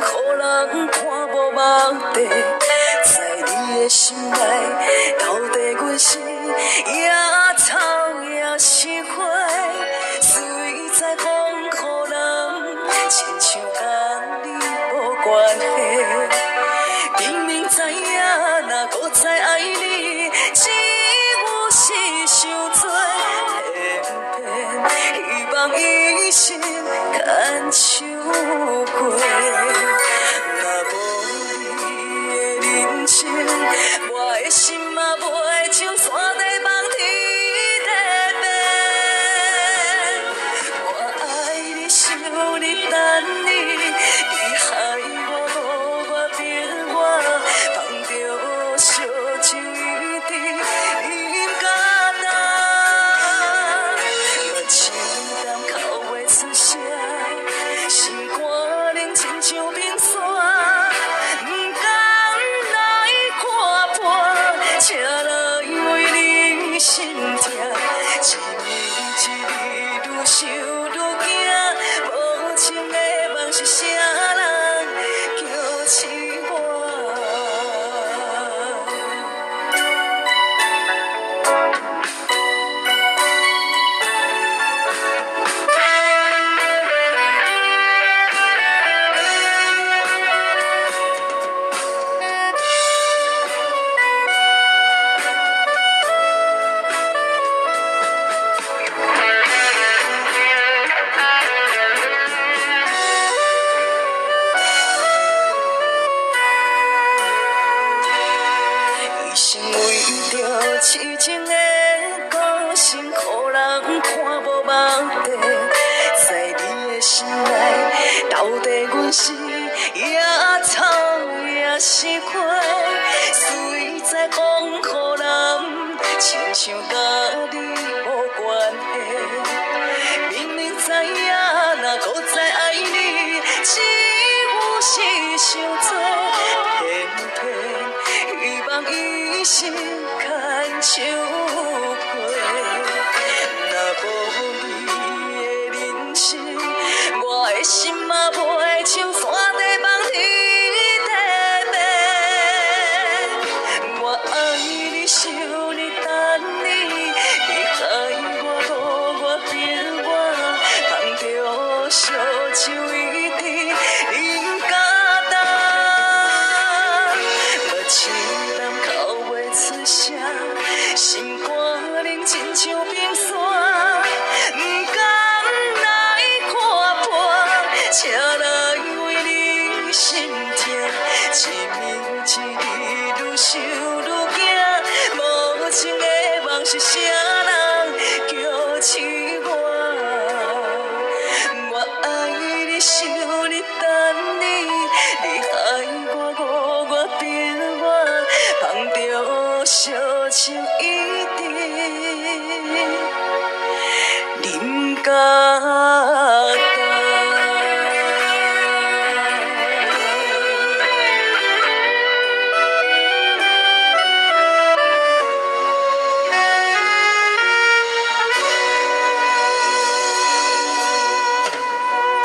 予人看无目的，在你的心内，到底阮是野草也是花，随在讲予人，亲像甲你无关系。明明知影，若搁再爱你，只有是伤多，偏偏希望一生牵手过。若无你的人生，我的心嘛袂像山地望天地变。我爱你，想你，等你，你害我无我变我，放着烧酒一滴，你不敢当。目睭淡口袂出声，心肝冷亲像冰山，不敢来看破，车来为你心痛，一年一日愈想愈惊，无情的梦是啥人叫醒我？一生为着痴情的歌声，予人看无目的，在你的心内，到底阮是野草也是花，随在讲予人，亲像甲你无关系。明明知影，若搁再爱你，只有是伤多，偏偏希望一生牵手过。若无你的人生，我的心嘛袂像山地望天地变。我爱你，想你，等你，你害我无我变我，放着烧酒一滴，你不敢当。目睭淡口袂出声，心肝冷亲像冰山，不敢来看破，车来为你心痛，一年一日愈想愈惊，无情的梦是啥人叫醒我？我爱你，想你，等你，你害我误我变我，放着烧酒一滴，你不敢